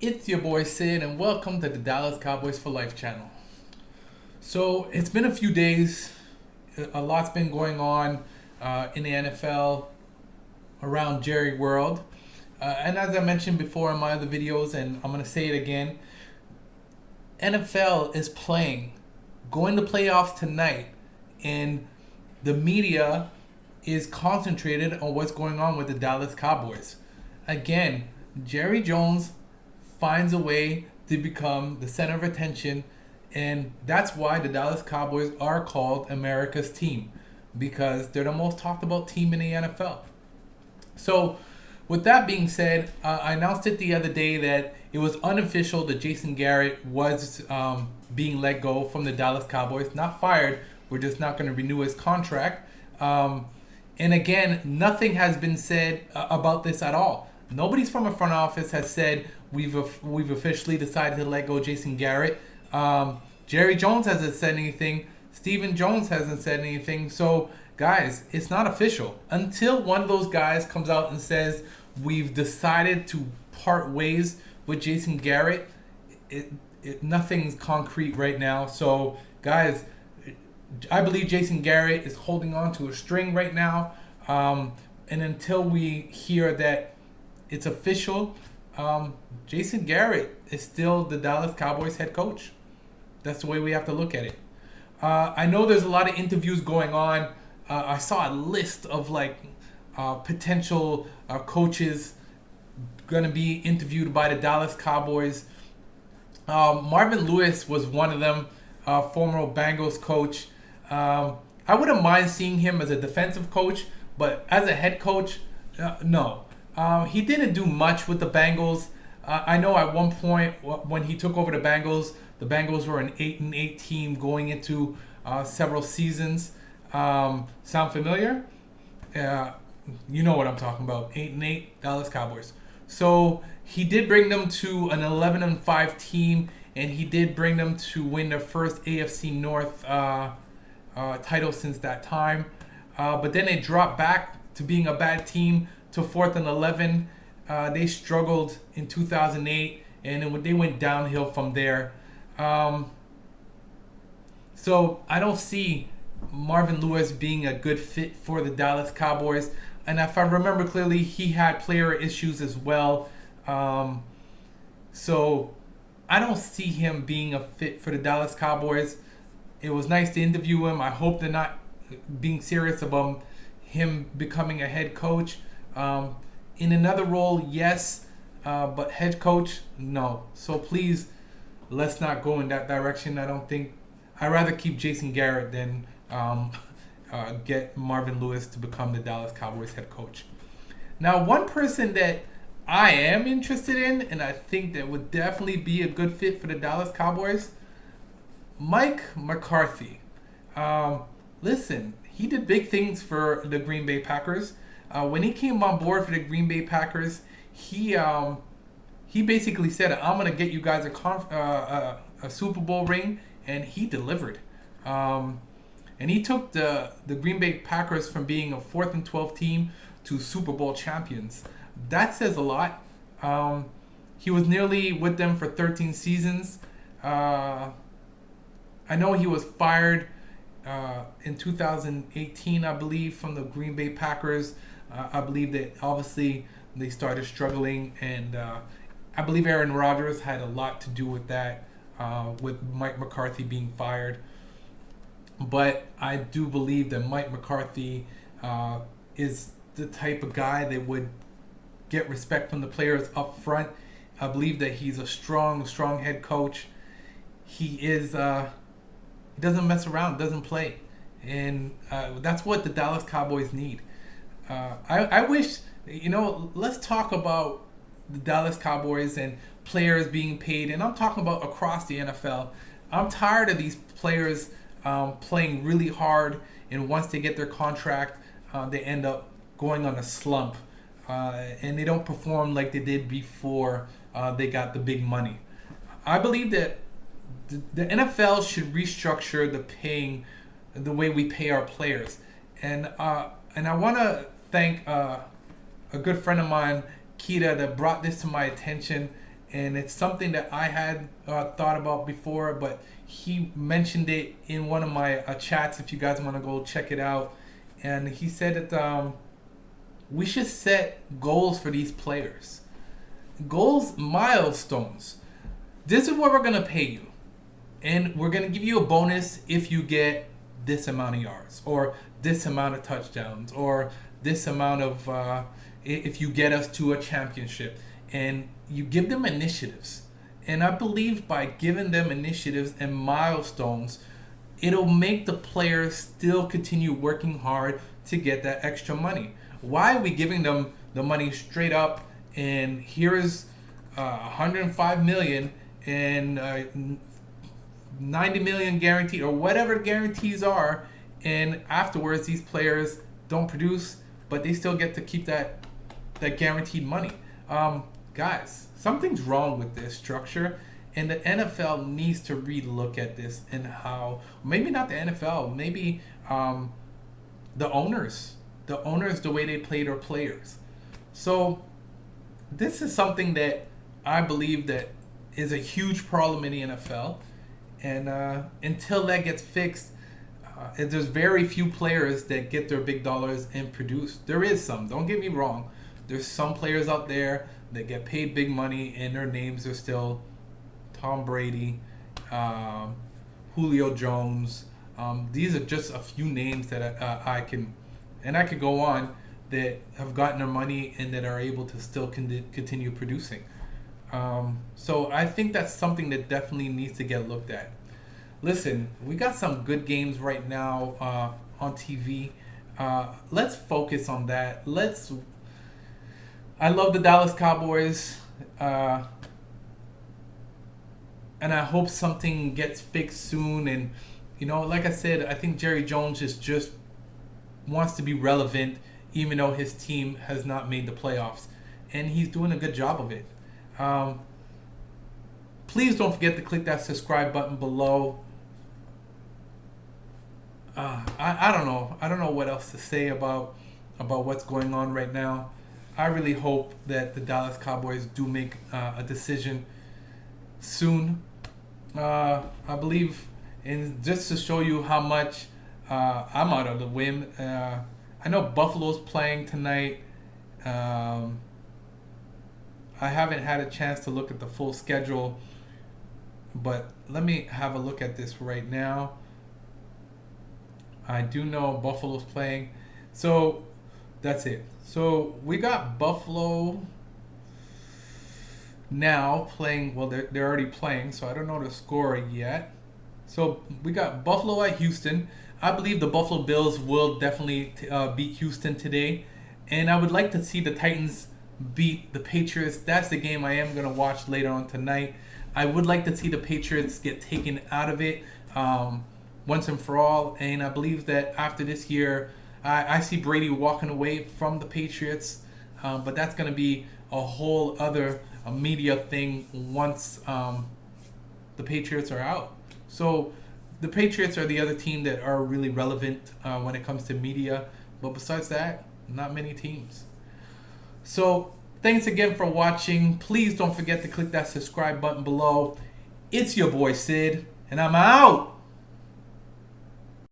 It's your boy Sid, and welcome to the Dallas Cowboys for Life channel. So it's been a few days. A lot's been going on in the NFL around Jerry World. And as I mentioned before in my other videos, and I'm going to say it again, NFL is playing, going to playoffs tonight, and the media is concentrated on what's going on with the Dallas Cowboys. Again, Jerry Jones finds a way to become the center of attention, and that's why the Dallas Cowboys are called America's team, because they're the most talked about team in the NFL. So with that being said, I announced it the other day that it was unofficial that Jason Garrett was being let go from the Dallas Cowboys. Not fired, we're just not going to renew his contract. And again, nothing has been said about this at all. Nobody's from the front office has said we've officially decided to let go Jason Garrett. Jerry Jones hasn't said anything. Stephen Jones hasn't said anything. So, guys, it's not official. Until one of those guys comes out and says we've decided to part ways with Jason Garrett, nothing's concrete right now. So, guys, I believe Jason Garrett is holding on to a string right now. And until we hear that it's official, Jason Garrett is still the Dallas Cowboys head coach. That's the way we have to look at it. I know there's a lot of interviews going on. I saw a list of potential coaches going to be interviewed by the Dallas Cowboys. Marvin Lewis was one of them, former Bengals coach. I wouldn't mind seeing him as a defensive coach, but as a head coach, no. He didn't do much with the Bengals. I know at one point when he took over the Bengals were an 8-8 team going into several seasons. Sound familiar? You know what I'm talking about. 8-8 Dallas Cowboys. So he did bring them to an 11-5 team, and he did bring them to win their first AFC North title since that time. But then they dropped back to being a bad team to 4th and 11. They struggled in 2008, and then they went downhill from there. So I don't see Marvin Lewis being a good fit for the Dallas Cowboys. And if I remember clearly, he had player issues as well. So I don't see him being a fit for the Dallas Cowboys. It was nice to interview him. I hope they're not being serious about him becoming a head coach. In another role, yes, but head coach, no. So please, let's not go in that direction. I'd rather keep Jason Garrett than get Marvin Lewis to become the Dallas Cowboys head coach. Now, one person that I am interested in, and I think that would definitely be a good fit for the Dallas Cowboys, Mike McCarthy. Listen, he did big things for the Green Bay Packers. When he came on board for the Green Bay Packers, he basically said, "I'm gonna get you guys a Super Bowl ring," and he delivered. And he took the Green Bay Packers from being a 4th and 12 team to Super Bowl champions. That says a lot. He was nearly with them for 13 seasons. I know he was fired in 2018, I believe, from the Green Bay Packers. I believe that obviously they started struggling, and I believe Aaron Rodgers had a lot to do with that, with Mike McCarthy being fired. But I do believe that Mike McCarthy is the type of guy that would get respect from the players up front. I believe that he's a strong head coach. He doesn't mess around, doesn't play, and that's what the Dallas Cowboys need. I wish, let's talk about the Dallas Cowboys and players being paid, and I'm talking about across the NFL. I'm tired of these players playing really hard, and once they get their contract, they end up going on a slump, and they don't perform like they did before they got the big money. I believe that the NFL should restructure the way we pay our players, and I want to thank a good friend of mine, Kita, that brought this to my attention, and it's something that I had thought about before, but he mentioned it in one of my chats. If you guys want to go check it out, and he said that we should set goals for these players, goals, milestones. This is what we're gonna pay you, and we're gonna give you a bonus if you get this amount of yards, or this amount of touchdowns, or this amount of if you get us to a championship. And you give them initiatives, and I believe by giving them initiatives and milestones, it'll make the players still continue working hard to get that extra money. Why are we giving them the money straight up, and here's 105 million and 90 million guaranteed, or whatever the guarantees are, and afterwards these players don't produce, but they still get to keep that guaranteed money? Guys, something's wrong with this structure, and the NFL needs to relook at this, and how, maybe not the NFL, maybe the owners, the way they play their players. So this is something that I believe that is a huge problem in the NFL, and until that gets fixed, there's very few players that get their big dollars and produce. There is some, don't get me wrong. There's some players out there that get paid big money, and their names are still Tom Brady, Julio Jones. These are just a few names that I could go on, that have gotten their money and that are able to still continue producing. So I think that's something that definitely needs to get looked at. Listen, we got some good games right now on TV. Let's focus on that. I love the Dallas Cowboys, and I hope something gets fixed soon. And like I said, I think Jerry Jones just wants to be relevant, even though his team has not made the playoffs, and he's doing a good job of it. Please don't forget to click that subscribe button below. I don't know what else to say about what's going on right now. I really hope that the Dallas Cowboys do make a decision soon. I believe, and just to show you how much I'm out of the win, I know Buffalo's playing tonight. I haven't had a chance to look at the full schedule, but let me have a look at this right now. I do know Buffalo's playing, so that's it. So we got Buffalo now playing. Well, they're already playing, so I don't know the score yet. So we got Buffalo at Houston. I believe the Buffalo Bills will definitely beat Houston today, and I would like to see the Titans beat the Patriots. That's the game I am going to watch later on tonight. I would like to see the Patriots get taken out of it once and for all, and I believe that after this year, I see Brady walking away from the Patriots, but that's going to be a whole other media thing once the Patriots are out. So the Patriots are the other team that are really relevant when it comes to media, but besides that, not many teams. So thanks again for watching. Please don't forget to click that subscribe button below. It's your boy Sid, and I'm out.